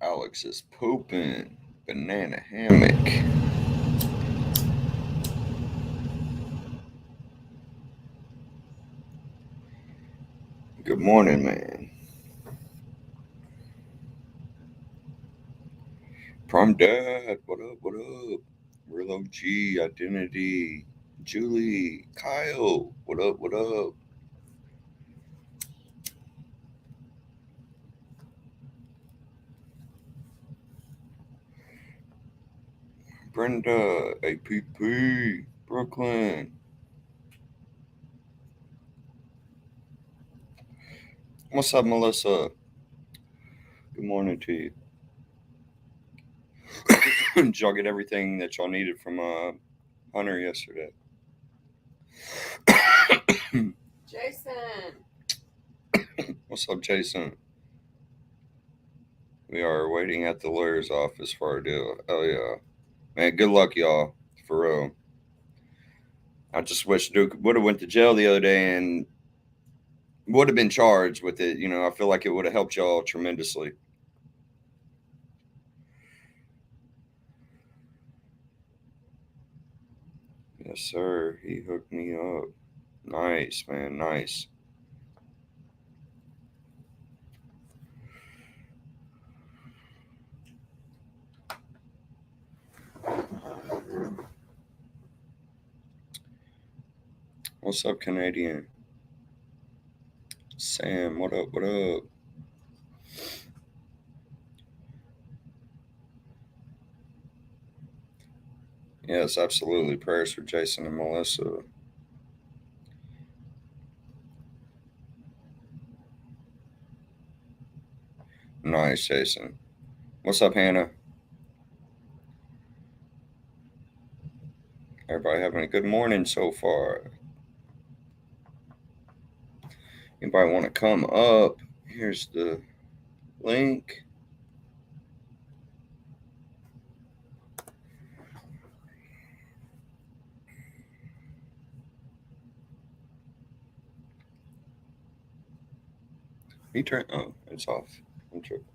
Alex is pooping. Banana hammock. Good morning, man. Prom Dad, what up, what up? Real OG, Identity, Julie, Kyle, what up, what up? Brenda, APP, Brooklyn. What's up, Melissa? Good morning to you. Did y'all get everything that y'all needed from Hunter yesterday? Jason. What's up, Jason? We are waiting at the lawyer's office for our deal. Oh yeah, man. Good luck, y'all. For real. I just wish Duke would have went to jail the other day and would have been charged with it. I feel like it would have helped y'all tremendously. Yes, sir. He hooked me up. Nice, man. Nice. What's up, Canadian? Sam, what up? What up? Yes, absolutely. Prayers for Jason and Melissa. Nice, Jason. What's up, Hannah? Everybody having a good morning so far? Anybody want to come up? Here's the link. He turned. Oh, it's off. I'm tripping.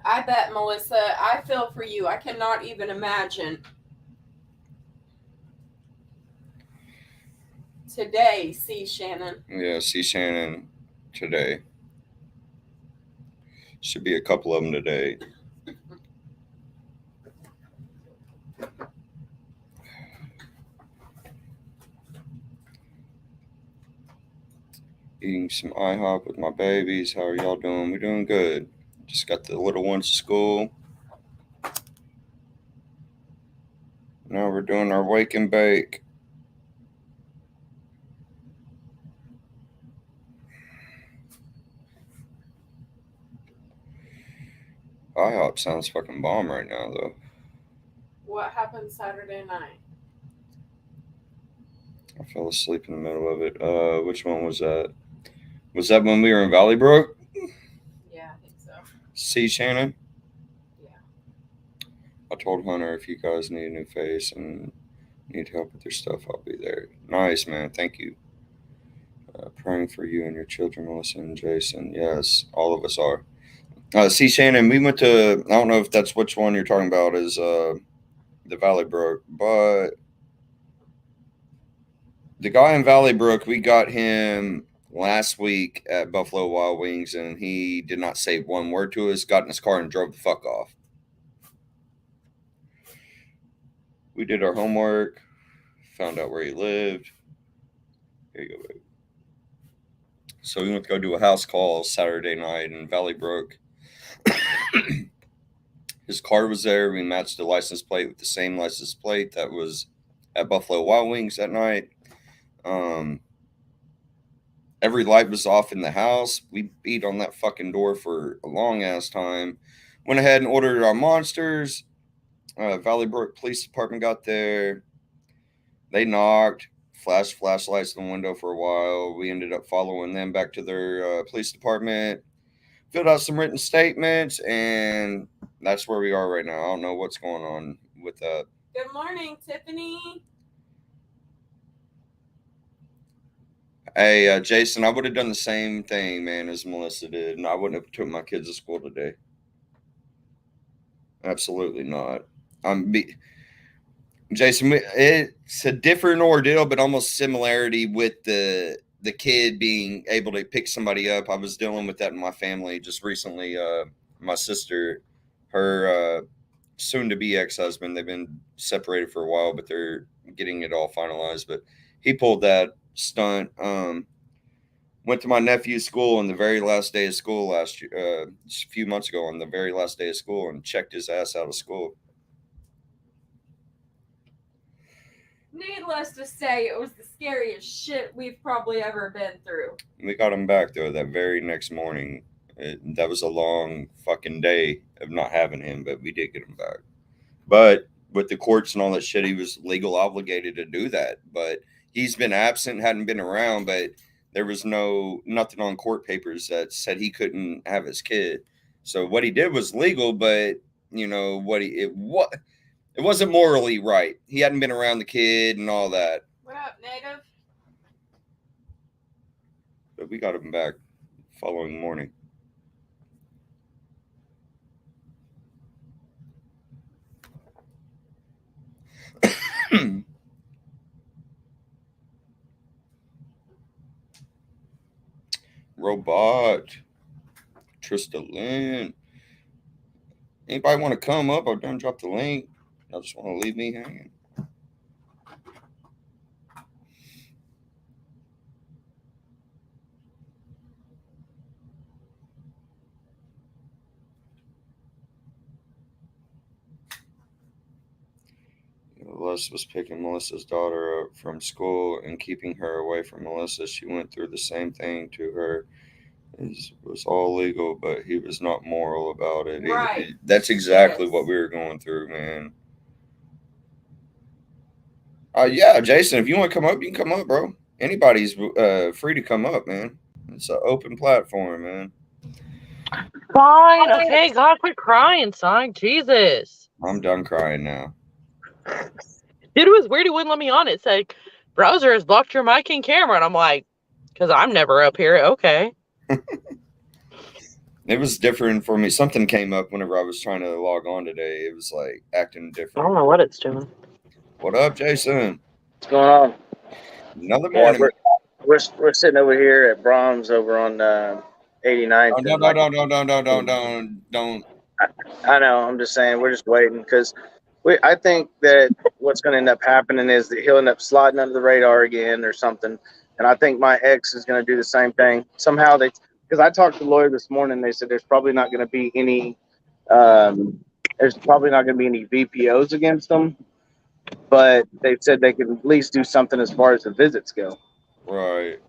I bet, Melissa, I feel for you. I cannot even imagine. Today, see Shannon. Yeah, see Shannon today. Should be a couple of them today. Eating some IHOP with my babies. How are y'all doing? We're doing good. Just got the little ones to school. Now we're doing our wake and bake. IHOP sounds fucking bomb right now, though. What happened Saturday night? I fell asleep in the middle of it. Which one was that? Was that when we were in Valley Brook? Yeah, I think so. See Shannon? Yeah. I told Hunter if you guys need a new face and need help with your stuff, I'll be there. Nice, man. Thank you. Praying for you and your children, Melissa and Jason. Yes, all of us are. See, Shannon, we went to, I don't know if that's which one you're talking about, is the Valley Brook, but the guy in Valley Brook, we got him last week at Buffalo Wild Wings, and he did not say one word to us, got in his car and drove the fuck off. We did our homework, found out where he lived. Here you go, babe. So we went to go do a house call Saturday night in Valley Brook. His car was there. We matched the license plate with the same license plate that was at Buffalo Wild Wings that night. Every light was off in the house. We beat on that fucking door for a long ass time. Went ahead and ordered our monsters. Valley Brook Police Department got there. They knocked, flashed flashlights in the window for a while. We ended up following them back to their police department, filled out some written statements, and that's where we are right now. I don't know what's going on with that. Good morning, Tiffany. Hey, Jason, I would have done the same thing, man, as Melissa did, and I wouldn't have took my kids to school today. Absolutely not. Jason, it's a different ordeal, but almost similarity with the kid being able to pick somebody up. I was dealing with that in my family just recently. My sister, her soon to be ex husband, they've been separated for a while, but they're getting it all finalized. But he pulled that stunt. Went to my nephew's school on the very last day of school last year, just a few months ago, on the very last day of school, and checked his ass out of school. Needless to say, it was the scariest shit we've probably ever been through. We got him back though that very next morning. That was a long fucking day of not having him, but we did get him back. But with the courts and all that shit, he was legal obligated to do that. But he's been absent, hadn't been around, but there was nothing on court papers that said he couldn't have his kid. So what he did was legal, but you know it wasn't morally right. He hadn't been around the kid and all that. What up, Native? But we got him back following morning. Robot, Trista Lynn. Anybody want to come up? I'll done drop the link. I just want to leave me hanging. Les was picking Melissa's daughter up from school and keeping her away from Melissa. She went through the same thing to her. It was all legal, but he was not moral about it. Right. That's exactly what we were going through, man. Yeah, Jason, if you want to come up, you can come up, bro. Anybody's free to come up, man. It's an open platform, man. Fine. Okay, God, quit crying, son. Jesus. I'm done crying now. Dude, it was weird. He wouldn't let me on. It said, browser has blocked your mic and camera. And I'm like, because I'm never up here. Okay. It was different for me. Something came up whenever I was trying to log on today. It was like acting I different. don't know what it's doing. What up, Jason? What's going on? Another morning. We're sitting over here at Brahms over on 89th. Oh, don't. I know. I'm just saying we're just waiting because I think that what's going to end up happening is that he'll end up sliding under the radar again or something. And I think my ex is going to do the same thing. Somehow because I talked to the lawyer this morning, they said there's probably not going to be any VPOs against them, but they said they could at least do something as far as the visits go. Right.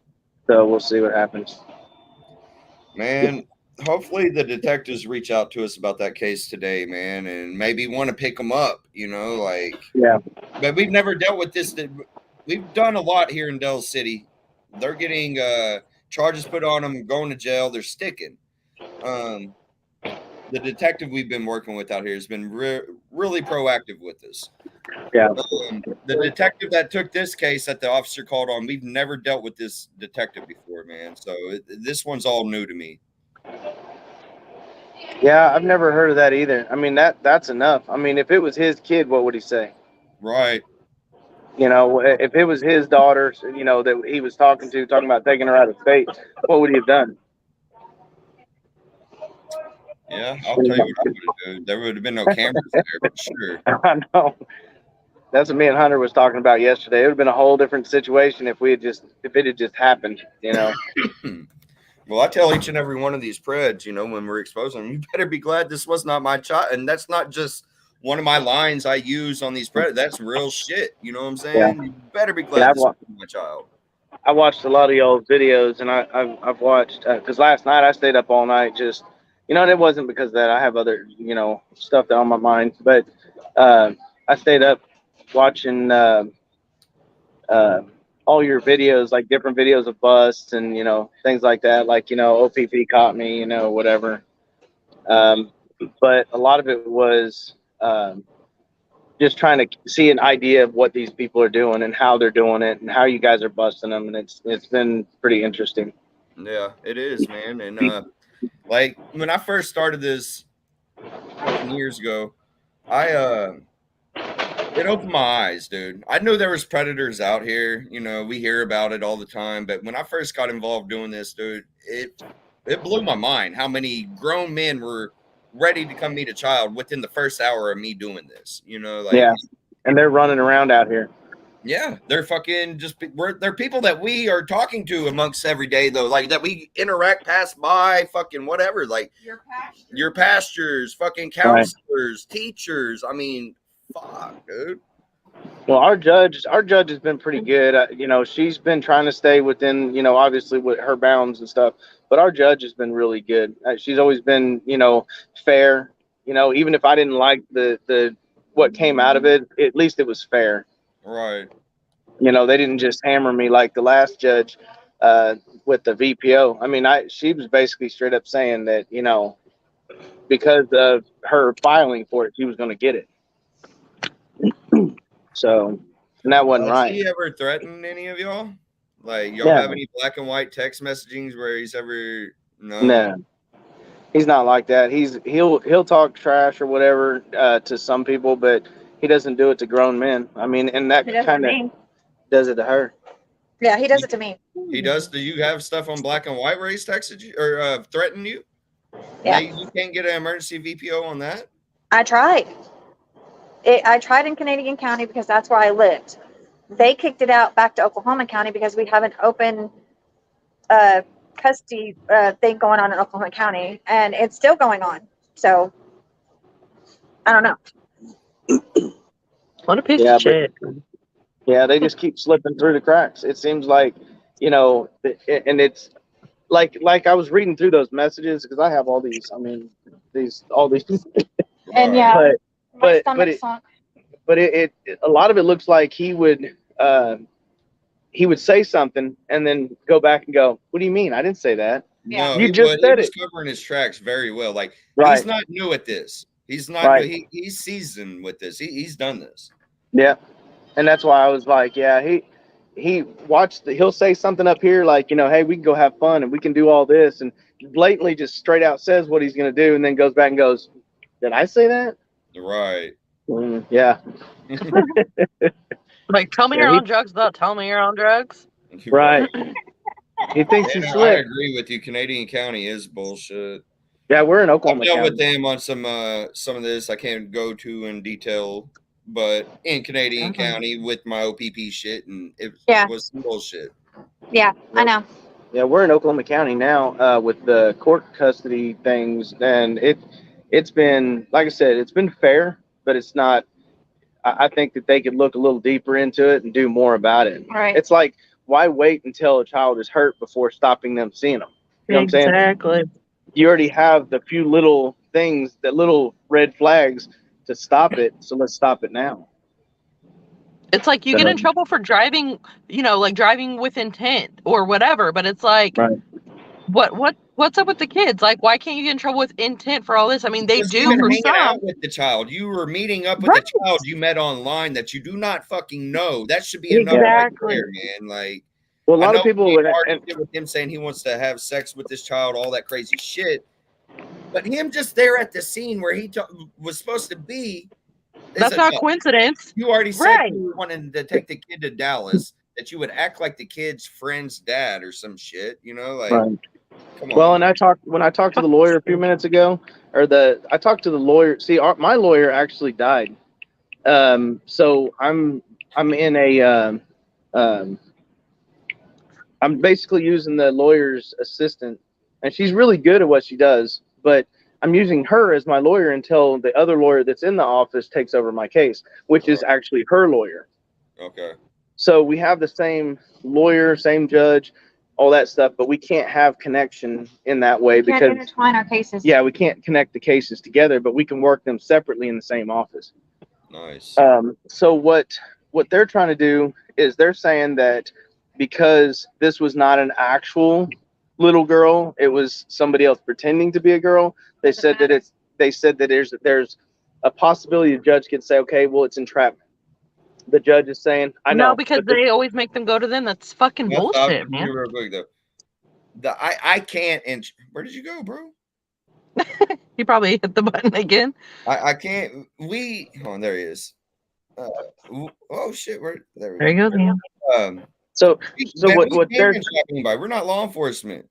So we'll see what happens. Man, hopefully the detectives reach out to us about that case today, man, and maybe want to pick them up, Yeah. But we've never dealt with this. We've done a lot here in Del City. They're getting charges put on them, going to jail. They're sticking. The detective we've been working with out here has been really proactive with us. Yeah. The detective that took this case that the officer called on, we've never dealt with this detective before, man. So this one's all new to me. Yeah, I've never heard of that either. I mean, that's enough. I mean, if it was his kid, what would he say? Right. If it was his daughter, that he was talking about taking her out of state, what would he have done? Yeah, I'll tell you what I would have done. There would have been no cameras there, but sure. I know. That's what me and Hunter was talking about yesterday. It would have been a whole different situation if it had just happened, Well, I tell each and every one of these preds, when we're exposing them, you better be glad this was not my child. And that's not just one of my lines I use on these preds. That's real shit. You know what I'm saying? Yeah. You better be glad this was my child. I watched a lot of your old videos, and I've watched because last night I stayed up all night just, and it wasn't because of that. I have other, stuff that on my mind, but I stayed up watching all your videos, like different videos of busts and, things like that, like, OPP caught me, whatever. But a lot of it was just trying to see an idea of what these people are doing and how they're doing it and how you guys are busting them, and it's been pretty interesting. Yeah, it is, man. And like when I first started this fucking years ago, I it opened my eyes, dude. I knew there was predators out here. You know, we hear about it all the time. But when I first got involved doing this, dude, it blew my mind how many grown men were ready to come meet a child within the first hour of me doing this. You know, like Yeah, and they're running around out here. yeah, they're fucking they're people that we are talking to amongst every day though, like that we interact, pass by, fucking whatever, like your pastors, fucking counselors, teachers. I mean, fuck, dude. Well, our judge has been pretty good. You know, she's been trying to stay within, you know, obviously with her bounds and stuff. But our judge has been really good. She's always been, you know, fair. You know, even if I didn't like the what came out of it, at least it was fair. Right. You know, they didn't just hammer me like the last judge with the VPO. I mean, she was basically straight up saying that, you know, because of her filing for it, she was going to get it. So, and that wasn't Has right. he ever threatened any of y'all? Like y'all Yeah. have any black and white text messagings where he's ever No, he's not like that. He'll talk trash or whatever to some people, but he doesn't do it to grown men. I mean, and that He does it to kind of me. does it to her. Yeah, he does it to me. He does. Do you have stuff on black and white where he's texted you or threatened you? Yeah. You can't get an emergency VPO on that? I tried. I tried in Canadian County because that's where I lived. They kicked it out back to Oklahoma County because we have an open custody thing going on in Oklahoma County, and it's still going on. So I don't know. What a piece Yeah, of shit. Yeah, they just keep slipping through the cracks. It seems like, you know, and it's like I was reading through those messages because I have all these. I mean, all these. And Right. yeah, But my stomach sunk. but it a lot of it looks like he would say something and then go back and go, "What do you mean? I didn't say that." No, You he just would. said He was it. covering his tracks very well. Like Right. he's not new at this. He's not. Right. He's seasoned with this. He's done this. Yeah, and that's why I was like, yeah, he watched. He'll say something up here like, you know, hey, we can go have fun and we can do all this, and blatantly just straight out says what he's gonna do, and then goes back and goes, "Did I say that?" Right. Yeah. Like, tell me Yeah, you're he- on drugs without telling me you're on drugs. Right. He thinks And he's I slick. agree with you. Canadian County is bullshit. Yeah, we're in I've Oklahoma dealt with County. them on some of this. I can't go to in detail, but in Canadian Uh-huh. County with my OPP shit, and it Yeah. was some bullshit. Yeah, I know. Yeah, we're in Oklahoma County now with the court custody things, and it's been, like I said, it's been fair, but it's not. I think that they could look a little deeper into it and do more about it. Right. It's like, why wait until a child is hurt before stopping them seeing them? You know what I'm saying? Exactly. You already have the few little things, the little red flags to stop it, so let's stop it now. It's like you get in trouble for driving, you know, like driving with intent or whatever, but it's like, Right. what's up with the kids? Like, why can't you get in trouble with intent for all this? I mean, they Because do you were for hanging some. out with the child. You were meeting up with Right. a child you met online that you do not fucking know. That should be enough Exactly. right there, man. Like, Well, a I lot know of people he would, argued with him saying he wants to have sex with this child, all that crazy shit. But him just there at the scene where he was supposed to be. is That's not enough. coincidence. You already said Right. you wanted to take the kid to Dallas, that you would act like the kid's friend's dad or some shit, you know? Like, Right. come on. Well, and when I talked to the lawyer a few minutes ago, I talked to the lawyer. See, my lawyer actually died. So I'm in a, I'm basically using the lawyer's assistant, and she's really good at what she does, but I'm using her as my lawyer until the other lawyer that's in the office takes over my case, which is actually her lawyer. Okay. So we have the same lawyer, same judge, all that stuff, but we can't have connection in that way We can't because, intertwine our cases. yeah, we can't connect the cases together, but we can work them separately in the same office. Nice. So what they're trying to do is they're saying that because this was not an actual little girl, it was somebody else pretending to be a girl. They said that there's a possibility the judge could say, okay, well, it's entrapment. The judge is saying, I know. No, because but the- they always make them go to them. That's fucking I'll bullshit, stop man. you real quick though. I can't. Where did you go, bro? He probably hit the button again. I can't. Oh, there he is. Oh shit! There we There you go. go, Ian. so Man, what we they're can't entrap anybody. We're not law enforcement.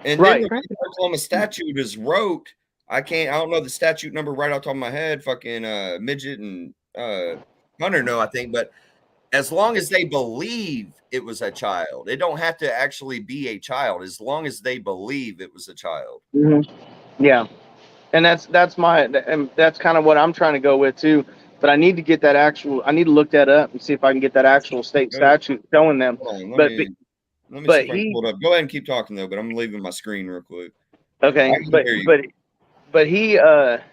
And Right. then the Oklahoma statute is wrote. I don't know the statute number right off the top of my head. Fucking Midget and Hunter know, I think, but as long as they believe it was a child, it don't have to actually be a child. As long as they believe it was a child. Yeah, and that's kind of what I'm trying to go with too. But I need to get that I need to look that up and see if I can get that actual state statute showing them. Hold on, But let me but see if I can he- pull it up. Go ahead and keep talking though, but I'm leaving my screen real quick. Okay, I can hear you. but he or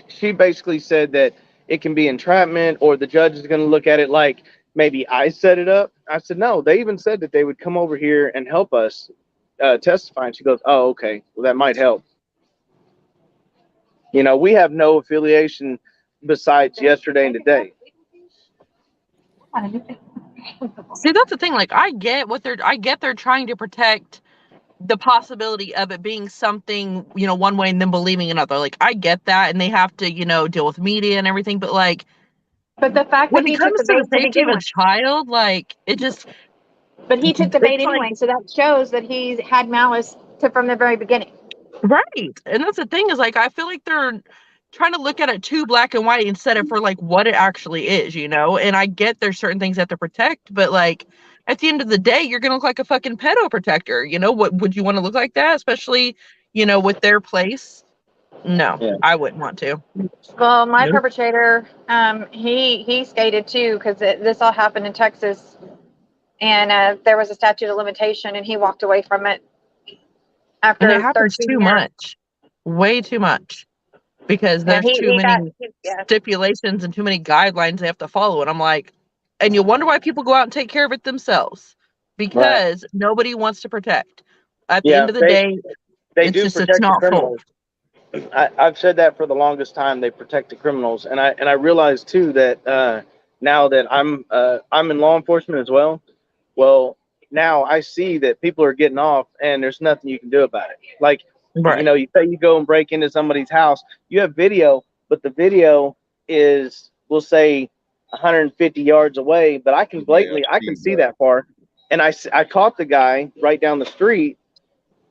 she basically said that it can be entrapment, or the judge is going to look at it like maybe I set it up. I said no. They even said that they would come over here and help us testify. And she goes, "Oh, okay. Well, that might help." You know, we have no affiliation besides yesterday and today. See, that's the thing. Like, I get they're trying to protect the possibility of it being something, you know, one way and then believing another. Like, I get that, and they have to, you know, deal with media and everything. But like, But the fact when that it he took comes the to the bait to safety of begin a with, child, like, it just, but he took the it's bait like- anyway, so that shows that he's had malice from the very beginning. right. And that's the thing is, like, I feel like they're trying to look at it too black and white instead of for like what it actually is, you know. And I get there's certain things that to protect, but like at the end of the day, you're gonna look like a fucking pedo protector. You know, what would you want to look like that? Especially, you know, with their place. No, Yeah. I wouldn't want to. Well, my Nope. perpetrator, he skated too, because this all happened in Texas, and there was a statute of limitation, and he walked away from it after And it happens 13 too years. much, way too much, because Yeah, there's too many stipulations and too many guidelines they have to follow. And I'm like, and you wonder why people go out and take care of it themselves, because nobody wants to protect. At the Yeah, end of the day, They it's do just, protect it's the not criminals. I've said that for the longest time. They protect the criminals, and I realize too that now that I'm in law enforcement as well. Well, now I see that people are getting off, and there's nothing you can do about it. Like, right. you know, you say you go and break into somebody's house, you have video, but the video is, we'll say, 150 yards away, but I can blatantly, I can see that far, and I caught the guy right down the street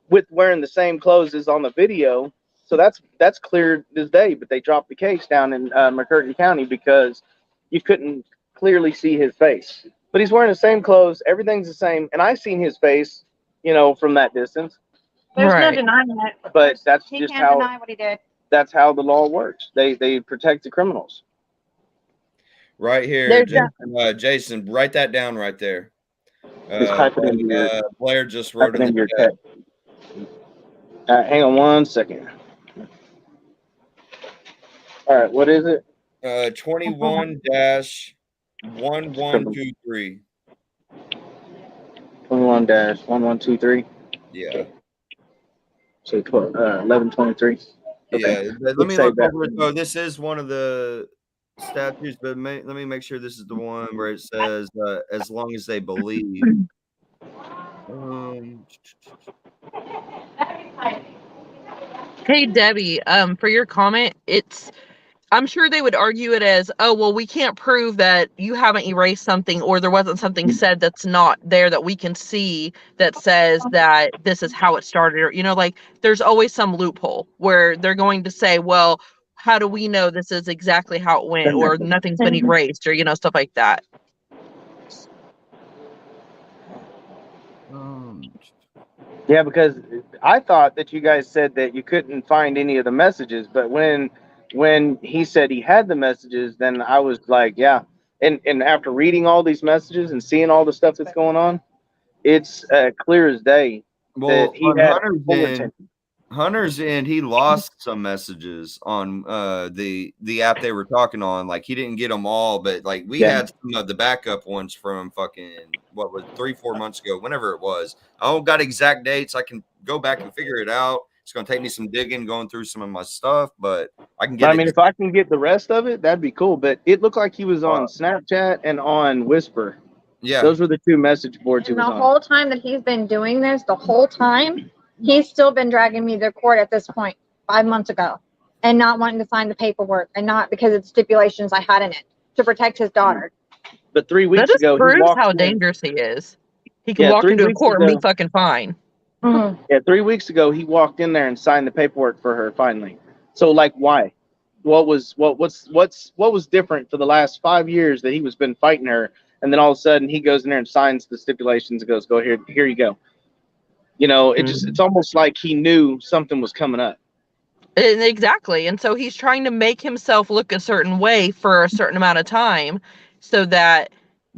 with wearing the same clothes as on the video. So that's clear as day, but they dropped the case down in McCurtain County because you couldn't clearly see his face. But he's wearing the same clothes, everything's the same, and I seen his face, you know, from that distance. There's Right. no denying it. But that's He just can't how deny what he did. that's how the law works. They protect the criminals. Right here, There's Jason, write that down right there. Just type it into your Blair just wrote type it in into your the chat. text. Hang on 1 second. All right, what is it? 21-1123. 21-1123. Yeah. So 1123. Okay. Yeah. Let me save look that. over it though. This is one of the statutes, but let me make sure this is the one where it says as long as they believe. Hey Debbie, for your comment, I'm sure they would argue it as, oh, well, we can't prove that you haven't erased something or there wasn't something said that's not there that we can see that says that this is how it started. Or, you know, like there's always some loophole where they're going to say, well, how do we know this is exactly how it went, or nothing's been erased, or, you know, stuff like that. Yeah, because I thought that you guys said that you couldn't find any of the messages, but when he said he had the messages, then I was like, yeah. And after reading all these messages and seeing all the stuff that's going on, it's clear as day Well, that he on had Hunter's end, he lost some messages on the app they were talking on. Like he didn't get them all, but like we had some of the backup ones from fucking 3-4 months ago, whenever it was. I don't got exact dates. I can go back and figure it out It's gonna take me some digging, going through some of my stuff, but I can But get I it. mean, if I can get the rest of it, that'd be cool. But it looked like he was on Snapchat and on Whisper. Yeah, Those were the two message boards he And was the on. whole time that he's been doing this, the whole time, he's still been dragging me to court at this point 5 months ago and not wanting to sign the paperwork and not because it's stipulations I had in it to protect his daughter. But 3 That weeks just ago, he proves walked how in. dangerous he is. He can Yeah, walk 3 into a weeks court and be ago. fucking fine. Mm-hmm. Yeah, 3 weeks ago, he walked in there and signed the paperwork for her finally. So, like, why? What was different for the last 5 years that he was been fighting her, and then all of a sudden he goes in there and signs the stipulations and goes, "Go here, here you go." You know, it's almost like he knew something was coming up. Exactly. And so he's trying to make himself look a certain way for a certain amount of time so that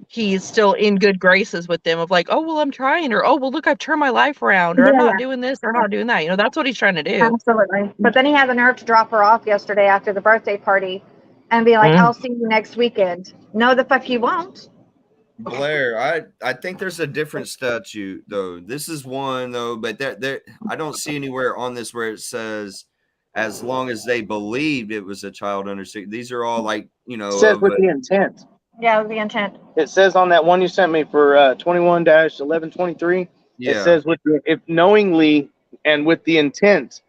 he's still in good graces with them of like, oh, well, I'm trying, or, oh, well, look, I've turned my life around, or I'm not doing this or not doing that. You know, that's what he's trying to do. Absolutely. But then he had the nerve to drop her off yesterday after the birthday party and be like, I'll see you next weekend. No, the fuck you won't. Blair, I think there's a different statute though. This is one though, but there I don't see anywhere on this where it says as long as they believed it was a child under 6. These are all like, you know, It says with the intent. Yeah, it was the intent. It says on that one you sent me for 21-1123. yeah, It says if knowingly and with the intent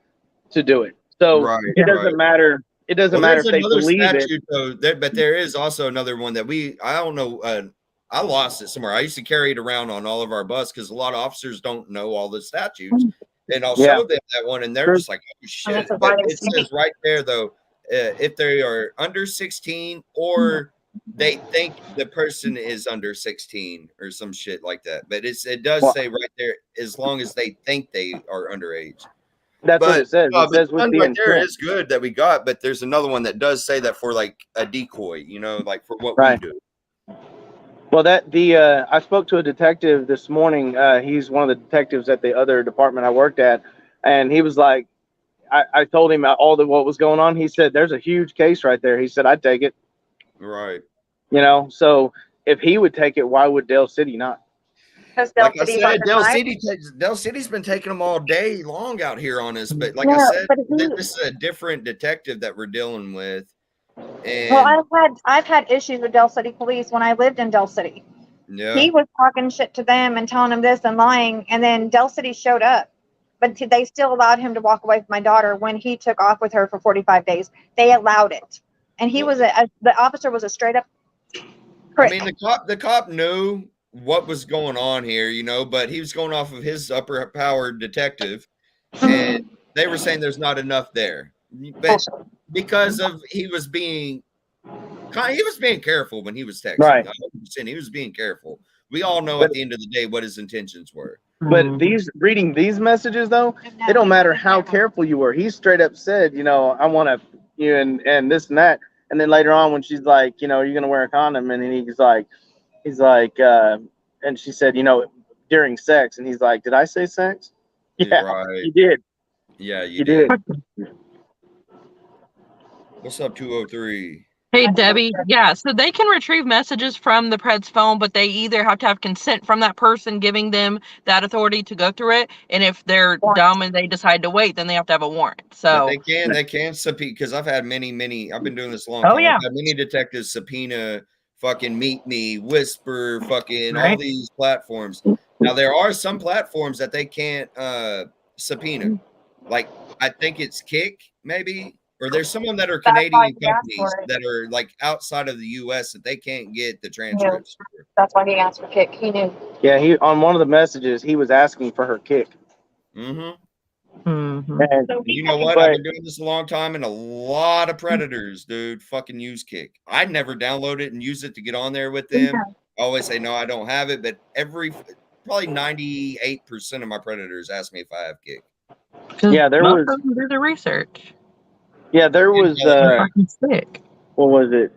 to do it. So right, it doesn't right. matter. It doesn't Well, matter there's if they another believe it. statute though, but there is also another one that I don't know. I lost it somewhere. I used to carry it around on all of our bus because a lot of officers don't know all the statutes, and I'll show them that one, and they're just like, "Oh shit!" But it says right there though, if they are under 16 or they think the person is under 16 or some shit like that. But it does say right there, as long as they think they are underage. That's what it says. It says with the right intent. there is good that we got, but there's another one that does say that for like a decoy, you know, like for what we do. Well, I spoke to a detective this morning. He's one of the detectives at the other department I worked at, and he was like, I told him what was going on. He said, "There's a huge case right there." He said, "I'd take it." Right. You know, so if he would take it, why would Dale City not? Because like I said, Dale City's been taking them all day long out here on us. But like I said, this is a different detective that we're dealing with. And well, I've had issues with Dale City Police when I lived in Dale City. Yeah. He was talking shit to them and telling them this and lying, and then Dale City showed up, but they still allowed him to walk away from my daughter when he took off with her for 45 days. They allowed it, and he was the officer was a straight up prick. I mean, the cop knew what was going on here, you know, but he was going off of his upper powered detective, and they were saying there's not enough there, but because of he was being careful when he was texting. Right. 100%, he was being careful. We all know at the end of the day what his intentions were. But reading these messages though, it don't matter how careful you were. He straight up said, you know, I want you and this and that. And then later on when she's like, you know, are you gonna wear a condom? And then he's like, and she said, you know, during sex, and he's like, did I say sex? Yeah, right. You did. Yeah, you did. did. What's up, 203? Hey, Debbie. Yeah, so they can retrieve messages from the Pred's phone, but they either have to have consent from that person giving them that authority to go through it. And if they're dumb and they decide to wait, then they have to have a warrant. So but they can subpoena, because I've had many, I've been doing this a long time. Yeah. I've had many detectives subpoena fucking Meet Me, Whisper, fucking all these platforms. Now, there are some platforms that they can't subpoena. Like, I think it's Kick, maybe. Or there's some of them that are Canadian companies that are like outside of the U.S. that they can't get the transcripts. Yeah. That's why he asked for Kick. He knew. Yeah, he on one of the messages he was asking for her Kick. And So you know what? I've been doing this a long time, and a lot of predators, dude, fucking use Kick. I never download it and use it to get on there with them. I always say no, I don't have it, but probably 98% of my predators ask me if I have Kick. Yeah, there was do the research. Yeah, there was what was it?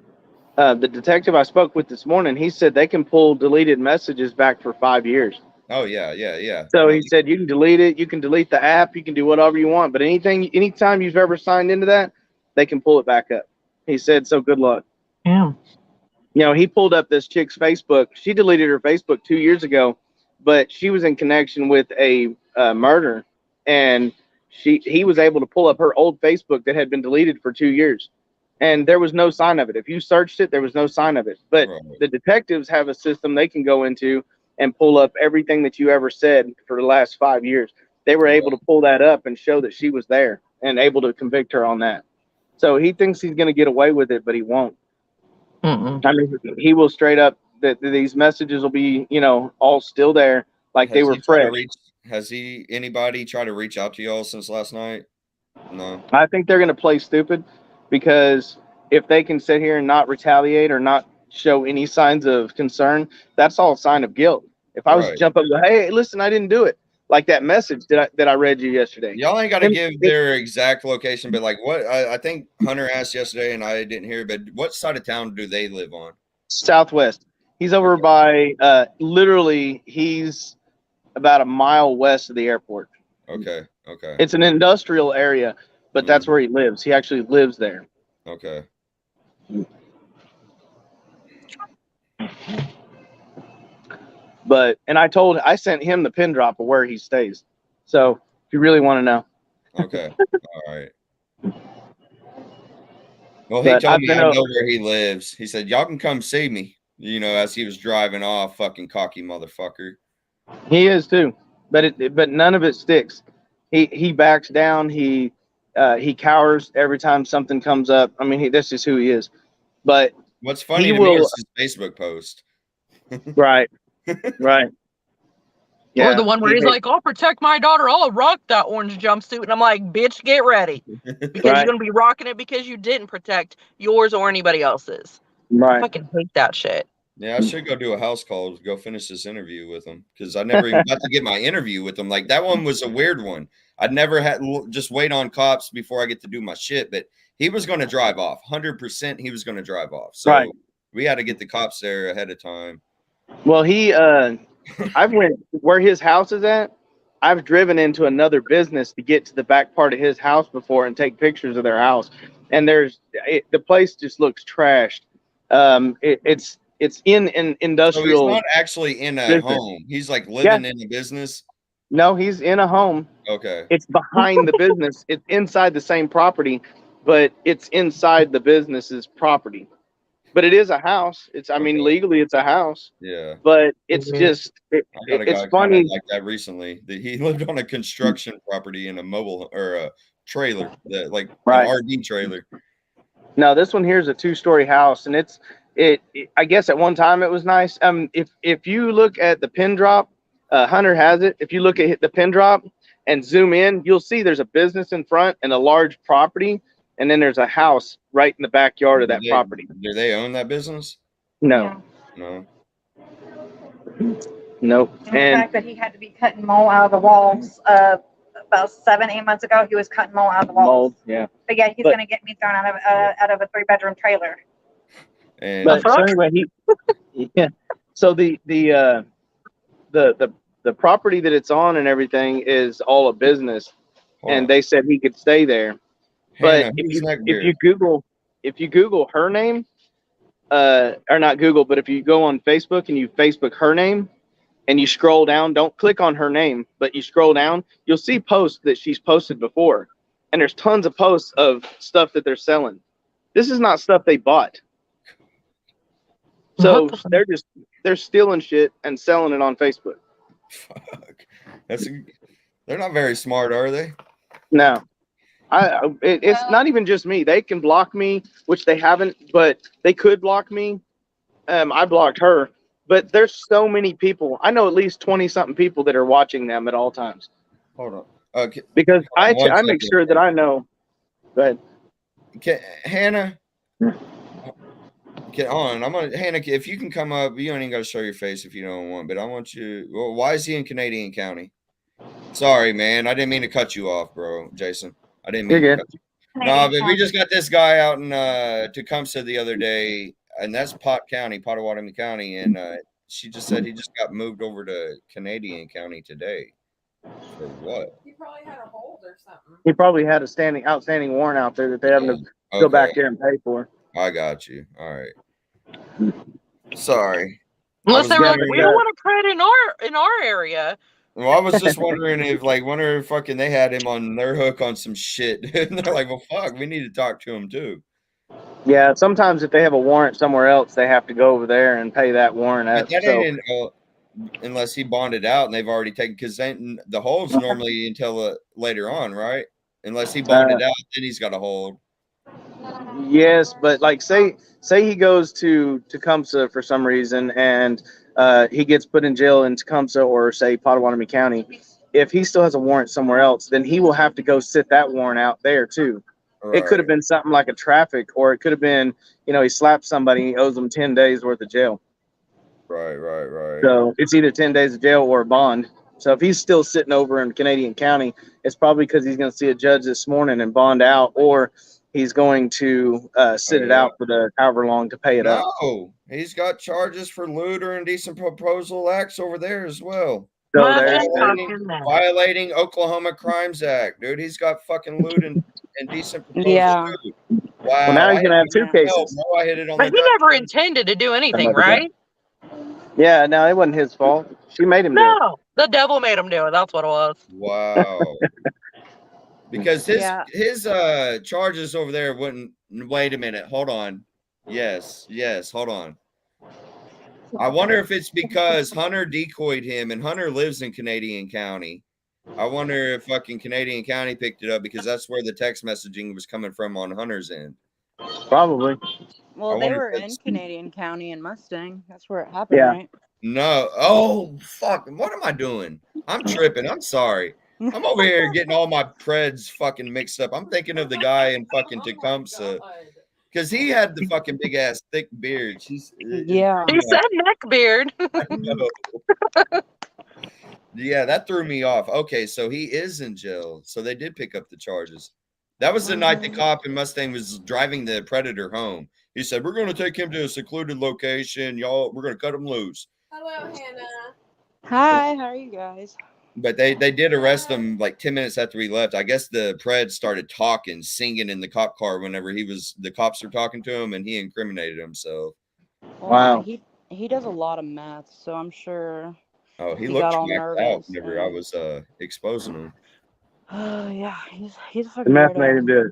The detective I spoke with this morning, he said they can pull deleted messages back for 5 years. Oh yeah. So he said you can delete it, you can delete the app, you can do whatever you want, but anytime you've ever signed into that, they can pull it back up. He said, so good luck. Yeah. You know, he pulled up this chick's Facebook. She deleted her Facebook 2 years ago, but she was in connection with a murder, and he was able to pull up her old Facebook that had been deleted for 2 years, and there was no sign of it. If you searched it, there was no sign of it. But Right. the detectives have a system they can go into and pull up everything that you ever said for the last 5 years. They were able to pull that up and show that she was there and able to convict her on that. So he thinks he's going to get away with it, but he won't. Mm-mm. I mean, he will straight up that these messages will be, you know, all still there, like they Has were he tried to fresh. Has anybody tried to reach out to y'all since last night? No. I think they're going to play stupid, because if they can sit here and not retaliate or not show any signs of concern, that's all a sign of guilt. If I was to Right. jump up and go, hey, listen, I didn't do it, like that message that I read you yesterday. Y'all ain't got to Him- give their exact location, but like what I think Hunter asked yesterday and I didn't hear, but what side of town do they live on? Southwest. He's over by literally he's about a mile west of the airport. Okay. Okay. It's an industrial area, but that's where he lives. He actually lives there. Okay. But and I sent him the pin drop of where he stays. So if you really want to know. Okay. All right. Well, he But told I've me been I know over- where he lives. He said, y'all can come see me, you know, as he was driving off, fucking cocky motherfucker. He is too. But none of it sticks. He backs down, he cowers every time something comes up. I mean, that's just who he is. But What's funny He to me will- is his Facebook post. right. Right. Or the one where he's he- like, I'll protect my daughter. I'll rock that orange jumpsuit. And I'm like, bitch, get ready. Because Right. you're going to be rocking it because you didn't protect yours or anybody else's. I right. fucking hate that shit. Yeah, I should go do a house call to go finish this interview with him because I never even got to get my interview with him. Like that one was a weird one. I'd never had just wait on cops before I get to do my shit, but he was going to drive off. 100% he was going to drive off. So Right. we had to get the cops there ahead of time. Well, I've went where his house is at. I've driven into another business to get to the back part of his house before and take pictures of their house. And the place just looks trashed. It's in an So he's industrial. not actually in a business. home. He's like living in a business. No, he's in a home. Okay. It's behind the business. It's inside the same property, but it's inside the business's property. But it is a house. I mean, Okay. legally it's a house, Yeah. but it's just, I got a guy it's kinda funny. like that recently. He lived on a construction property in a mobile or a trailer, like Right. an RV trailer. No, this one here is a 2-story house, and it I guess at one time it was nice. If you look at the pin drop, Hunter has it. If you look at the pin drop and zoom in, you'll see there's a business in front and a large property, and then there's a house right in the backyard of that property. Do they own that business? No, No. nope. And the And fact that he had to be cutting mold out of the walls, about 7-8 months ago, he was cutting mold out of the walls. mold, yeah. But yeah, he's But- gonna get me thrown out of a 3-bedroom trailer. And But so fuck? anyway, yeah. So the property that it's on and everything is all a business, hold and on. they said he could stay there. But Hannah, who's if Neckbeard? you Google her name, or not Google, but if you go on Facebook and you Facebook her name and you scroll down, don't click on her name, but you scroll down, you'll see posts that she's posted before. And there's tons of posts of stuff that they're selling. This is not stuff they bought. So What the- they're stealing shit and selling it on Facebook. Fuck. They're not very smart, are they? No. It's Well- not even just me. They can block me, which they haven't, but they could block me. I blocked her, but there's so many people. I know at least 20 something people that are watching them at all times, Hold on. Okay. because I One make second. sure that I know. Go ahead. Hannah. Get on. Hannah, if you can come up, you don't even got to show your face if you don't want, but I want you. Well, why is he in Canadian County? Sorry, man. I didn't mean to cut you off, bro, Jason. I didn't mean You're to good. cut you. No, but we just got this guy out in Tecumseh the other day, and that's Potawatomi County, and she just said he just got moved over to Canadian County today. For what? He probably had a hold or something. He probably had a outstanding warrant out there that they having to go back there and pay for. I got you. All right. Sorry. Unless I they was were like, wondering we don't want to pray in our area. Well, I was just wondering if, like, wonder if fucking they had him on their hook on some shit. And they're like, well, fuck, we need to talk to him too. Yeah, sometimes if they have a warrant somewhere else, they have to go over there and pay that warrant But up. that So ain't unless he bonded out and they've already taken, because the hold's normally until later on, right? Unless he bonded out, then he's got a hold. yes, but like say he goes to Tecumseh for some reason and he gets put in jail in Tecumseh or say Potawatomi County. If he still has a warrant somewhere else, then he will have to go sit that warrant out there too. Right. It could have been something like a traffic, or it could have been, he slapped somebody, he owes them 10 days worth of jail. Right. So it's either 10 days of jail or a bond. So if he's still sitting over in Canadian County, it's probably because he's going to see a judge this morning and bond out, or he's going to sit it out for the however long to pay it up. No, he's got charges for loot or indecent proposal acts over there as well. So Violating Oklahoma Crimes Act, dude. He's got fucking loot and indecent proposal. Yeah. Too. Wow. Well, now he's going to have two cases. No, I hit it on But the he never intended to do anything, right? Yeah, no, it wasn't his fault. She made him do it. No, the devil made him do it. That's what it was. Wow. Because his Yeah. his charges over there wouldn't. Wait a minute. Hold on. Yes. Hold on. I wonder if it's because Hunter decoyed him, and Hunter lives in Canadian County. I wonder if fucking Canadian County picked it up because that's where the text messaging was coming from on Hunter's end. Probably. Well, I they wonder were if in it's- Canadian County and Mustang. That's where it happened, Yeah. right? No. Oh, fuck. What am I doing? I'm tripping. I'm sorry. I'm over here getting all my preds fucking mixed up. I'm thinking of the guy in fucking Tecumseh. Because he had the fucking big ass thick beard. Yeah. He said neck beard. Yeah, that threw me off. Okay, so he is in jail. So they did pick up the charges. That was the night the cop in Mustang was driving the Predator home. He said, we're going to take him to a secluded location. Y'all, we're going to cut him loose. Hello, Hannah. Hi, how are you guys? But they did arrest him like 10 minutes after he left. I guess the Pred started talking, singing in the cop car whenever the cops were talking to him, and he incriminated himself. Well, Wow. He does a lot of math, so I'm sure. Oh, he He looked got all whacked out nervous whenever I and- was exposing him. Yeah, he's a The fucking meth weirdo. made him do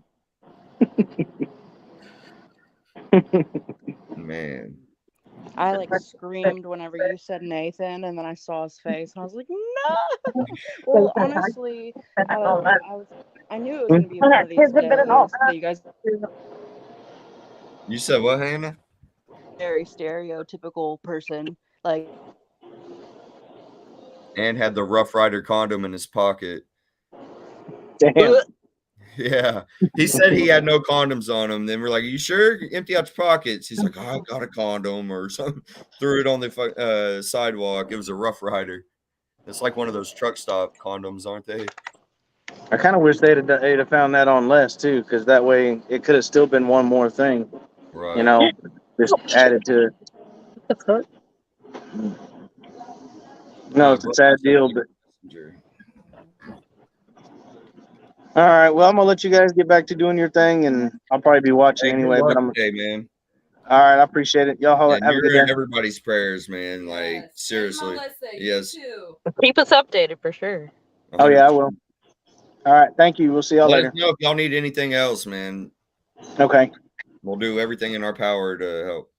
it. Man. I like screamed whenever you said Nathan, and then I saw his face, and I was like, no. Well, honestly, I knew it was gonna be one of these days that you guys You said what, Hannah? very stereotypical person, like. And had the Rough Rider condom in his pocket. Damn. Yeah. He said he had no condoms on him. Then we're like, you sure? Empty out your pockets. He's like, oh, I got a condom or something. Threw it on the sidewalk. It was a Rough Rider. It's like one of those truck stop condoms, aren't they? I kind of wish they'd have found that on less too, because that way it could have still been one more thing, Right. just added to it. No, it's a sad deal, but all right. Well, I'm gonna let you guys get back to doing your thing, and I'll probably be watching anyway. But I'm okay, man. all right. I appreciate it. Y'all And have a good you're in day. everybody's prayers, man. Like Yes. And seriously. Melissa, Yes. You too. Keep us updated for sure. Oh yeah, I will. All right. Thank you. We'll see y'all Let later. us know if y'all need anything else, man. Okay. We'll do everything in our power to help.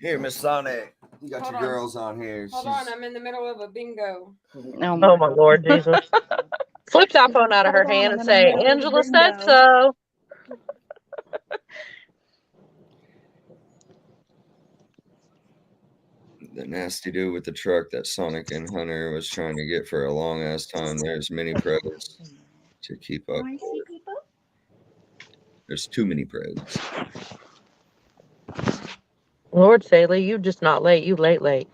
Here, Miss Sonic. You got Hold your on. girls on here. Hold on, I'm in the middle of a bingo. Oh Oh my Lord Jesus. Flip that phone out of her hand and say, Angela said so. The nasty dude with the truck that Sonic and Hunter was trying to get for a long ass time. There's many Preds to keep up. There's too many Preds. Lord Saley, you just not late. You late.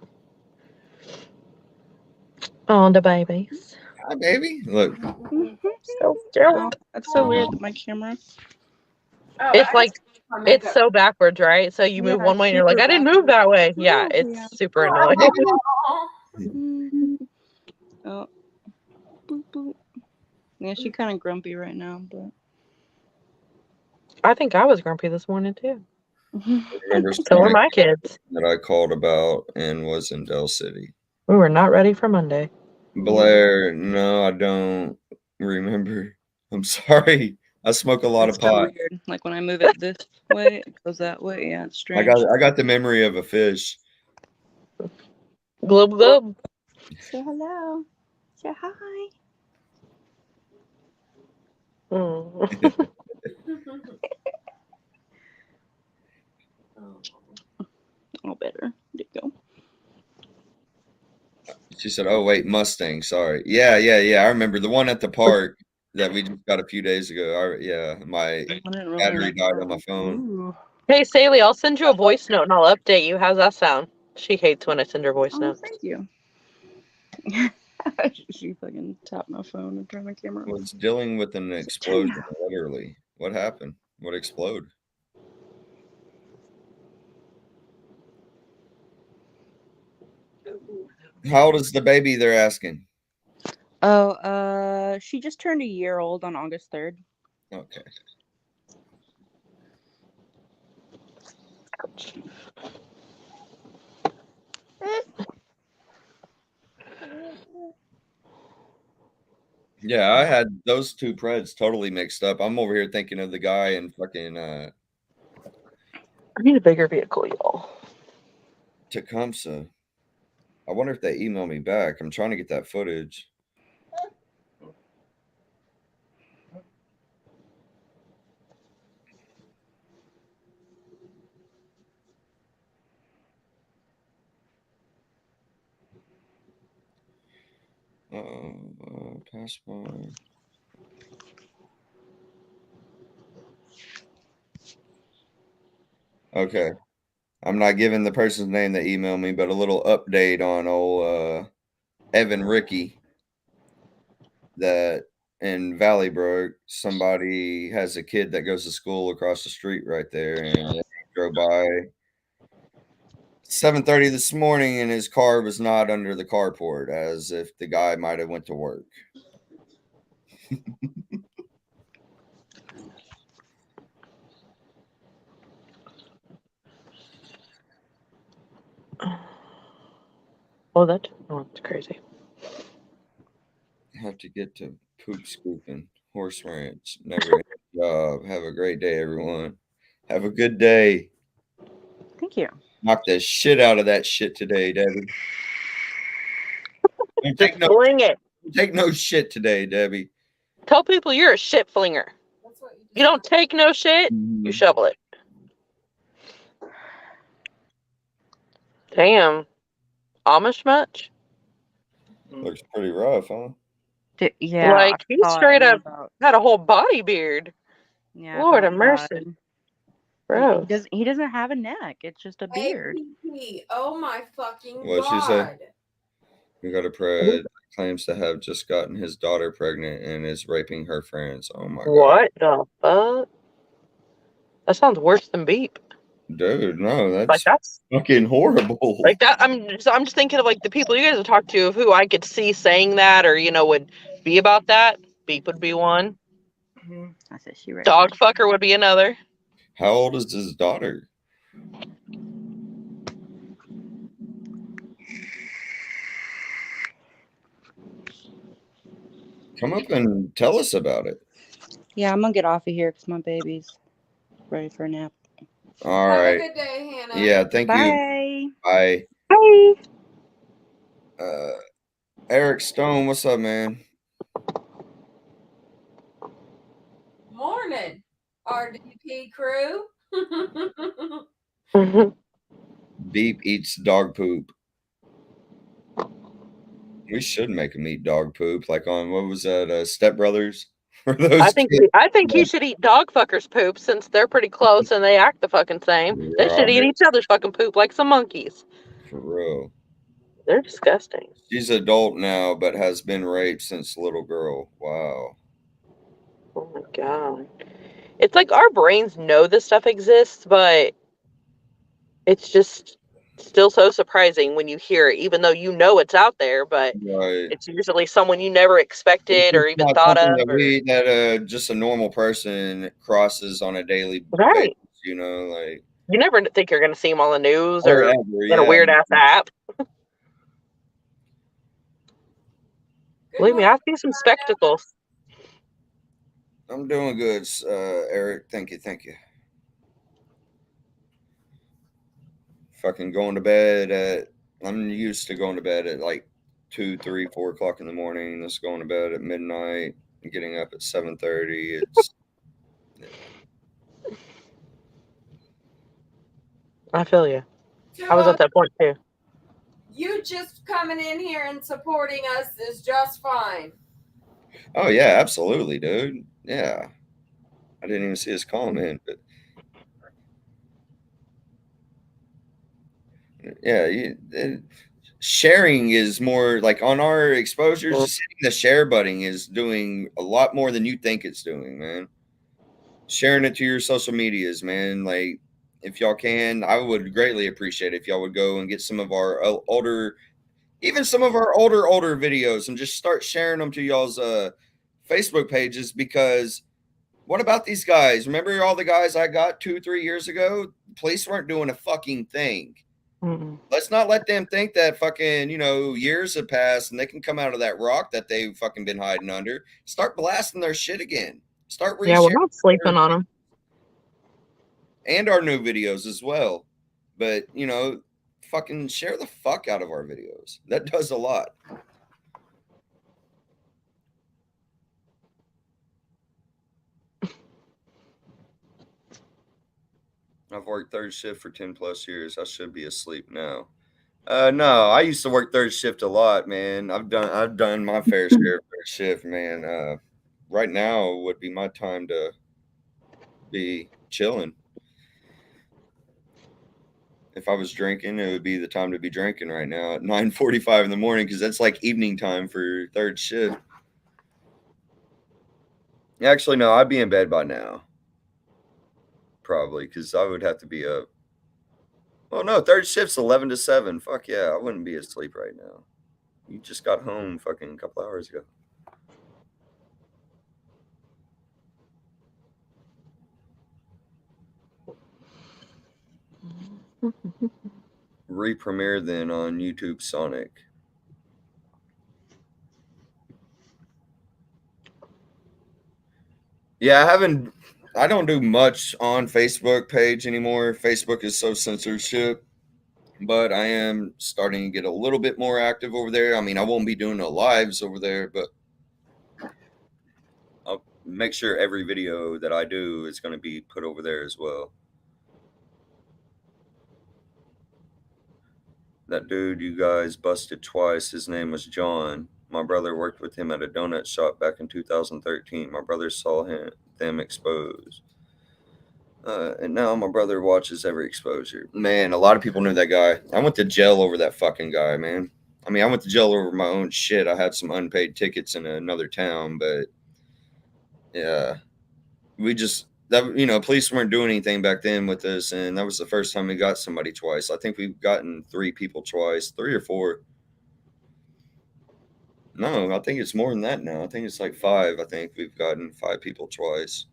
On the babies. Hi, baby. Look. So cute. Oh, that's so weird that my camera. Oh, It's I like, just put my it's makeup. so backwards, right? So you move Yeah, one way and you're like, super I didn't move that way. Yeah, Yeah. it's super annoying. Aw. Oh. Boop, boop. Yeah, she's kind of grumpy right now, but I think I was grumpy this morning too. I remember So were my kids. that I called about and was in Del City. We were not ready for Monday. Blair, no, I don't remember. I'm sorry. I smoke a lot It's of so pot. weird. Like when I move it this way, it goes that way. Yeah, it's I strange. got the memory of a fish. Glub glub. Say hello. Say hi. Mm. Oh, better. There you go. She said, "Oh wait, Mustang. Sorry. Yeah. I remember the one at the park that we just got a few days ago. My I didn't really battery died on remember. my phone. Ooh. Hey, Saley, I'll send you a voice note and I'll update you. How's that sound? She hates when I send her voice Oh, notes. thank you. She fucking tapped my phone and turned my camera on. Was dealing with an explosion. Literally, what happened? What exploded? How old is the baby? They're asking. Oh, she just turned a year old on August 3rd. Okay. Yeah, I had those two Preds totally mixed up. I'm over here thinking of the guy in fucking I need a bigger vehicle, y'all. Tecumseh. I wonder if they email me back. I'm trying to get that footage. Passport. Okay. I'm not giving the person's name that emailed me, but a little update on old Evan Ricky that in Valley Brook, somebody has a kid that goes to school across the street right there, and they drove by 7:30 this morning, and his car was not under the carport, as if the guy might have went to work. Oh, that's crazy. Have to get to poop scooping. Horse ranch. Never end job. Have a great day, everyone. Have a good day. Thank you. Knock the shit out of that shit today, Debbie. Don't take no, Fling it. take no shit today, Debbie. Tell people you're a shit flinger. That's what You don't take no shit, you shovel it. Damn. Amish much? Looks pretty rough, huh? Yeah. Like, I he saw it straight and I up thought, had a whole body beard. yeah. I Lord thought, of mercy. God. Bro. He doesn't have a neck. It's just a beard. APP. Oh my fucking What'd she god. say? We got a Pred claims to have just gotten his daughter pregnant and is raping her friends. Oh my god. What the fuck? That sounds worse than Beep. Dude, no, Like, that's that's fucking horrible. like that. I'm just thinking of like the people you guys have talked to of who I could see saying that or would be about that. Beep would be one. I said she right. Dog fucker would be another. How old is his daughter? Come up and tell us about it. Yeah, I'm gonna get off of here because my baby's ready for a nap. All Have right. a good day, Hannah. Yeah, thank you. Bye. Bye. Hi. Eric Stone, what's up, man? Morning, RDP crew. Beep eats dog poop. We should make him eat dog poop, like on what was that, Step Brothers? I think he should eat dog fuckers' poop since they're pretty close and they act the fucking same. They should eat each other's fucking poop like some monkeys. For real. They're disgusting. She's adult now, but has been raped since little girl. Wow. Oh my god. It's like our brains know this stuff exists, but it's just still so surprising when you hear it, even though you know it's out there, but Right. it's usually someone you never expected or even thought of. That just a normal person crosses on a daily Right. basis, like You never think you're going to see them on the news Or or ever, in a weird ass app. Good Believe me, one. I see some spectacles. I'm doing good, Eric. Thank you. Fucking going to bed at. I'm used to going to bed at like 2, 3, 4 o'clock in the morning. Just going to bed at midnight and getting up at 7:30. It's. I feel you. I was at that point too. You just coming in here and supporting us is just fine. Oh yeah, absolutely, dude. Yeah, I didn't even see his comment, but yeah, sharing is more like on our exposures. Just hitting the share button is doing a lot more than you think it's doing, man. Sharing it to your social medias, man. Like, if y'all can, I would greatly appreciate it if y'all would go and get some of our older, even some of our older videos, and just start sharing them to y'all's Facebook pages. Because what about these guys? Remember all the guys I got 2, 3 years ago? Police weren't doing a fucking thing. Mm-mm. Let's not let them think that fucking, years have passed and they can come out of that rock that they've fucking been hiding under. Start blasting their shit again. Start Yeah, we're resharing not sleeping on them. and our new videos as well. But, fucking share the fuck out of our videos. That does a lot. I've worked third shift for 10 plus years. I should be asleep now. No, I used to work third shift a lot, man. I've done my fair share of third shift, man. Right now would be my time to be chilling. If I was drinking, it would be the time to be drinking right now at 9:45 in the morning, because that's like evening time for third shift. Actually, no, I'd be in bed by now. Probably, because I would have to be up. Oh no, third shift's 11 to 7. Fuck yeah, I wouldn't be asleep right now. You just got home fucking a couple hours ago. Re-premiere then on YouTube Sonic. Yeah, I don't do much on Facebook page anymore. Facebook is so censorship, but I am starting to get a little bit more active over there. I mean, I won't be doing no lives over there, but I'll make sure every video that I do is going to be put over there as well. That dude you guys busted twice, his name was John. My brother worked with him at a donut shop back in 2013. My brother saw them exposed. And now my brother watches every exposure. Man, a lot of people knew that guy. I went to jail over that fucking guy, man. I mean, I went to jail over my own shit. I had some unpaid tickets in another town, but yeah, police weren't doing anything back then with us, and that was the first time we got somebody twice. I think we've gotten 3 people twice, 3 or 4. No, I think it's more than that now. I think it's like 5. I think we've gotten 5 people twice.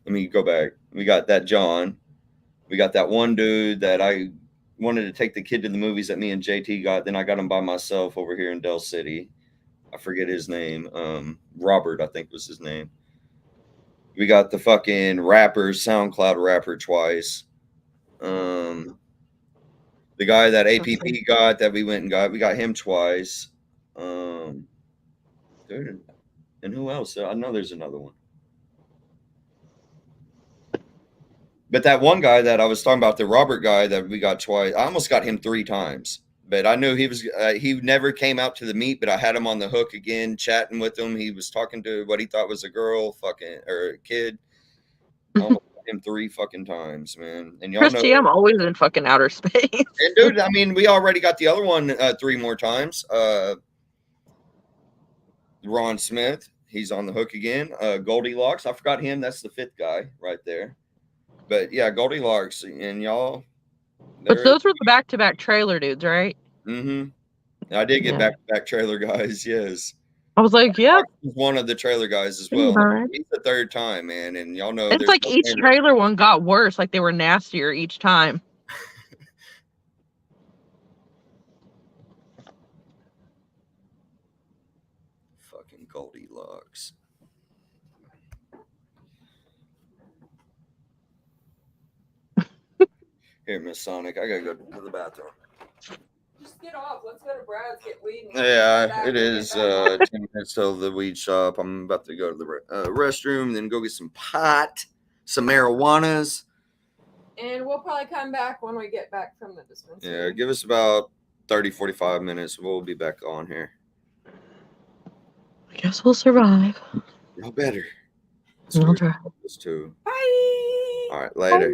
Let me go back. We got that John. We got that one dude that I wanted to take the kid to the movies that me and JT got. Then I got him by myself over here in Del City. I forget his name. Robert, I think was his name. We got the fucking rapper, SoundCloud rapper twice. The guy that APP got that we went and got, we got him twice. Dude, and who else? I know there's another one. But that one guy that I was talking about, the Robert guy that we got twice, I almost got him 3 times. But I knew he never came out to the meet, but I had him on the hook again, chatting with him. He was talking to what he thought was a girl, or a kid. I almost got him 3 fucking times, man. And y'all Christy, know, I'm always in fucking outer space. And dude, I mean, we already got the other one 3 more times. Ron Smith, he's on the hook again. Goldilocks, I forgot him. That's the 5th guy right there. But yeah, Goldilocks and y'all. But those were the back-to-back trailer dudes, right? Mm-hmm. I did get back-to-back trailer guys, yes. I was like, yep. He's one of the trailer guys as Hey, well. bud. He's the third time, man, and y'all know It's there's like no each standard. trailer one got worse. Like they were nastier each time. Fucking Goldilocks. Here, Miss Sonic, I gotta go to the bathroom. Just get off. Let's go to Brad's, get weed. and Yeah, come back it and get is back on. 10 minutes till the weed shop. I'm about to go to the restroom, then go get some pot, some marijuanas. And we'll probably come back when we get back from the dispensary. Yeah, give us about 30, 45 minutes. We'll be back on here. I guess we'll survive. Y'all better. We'll try. This too. Bye. All right, later.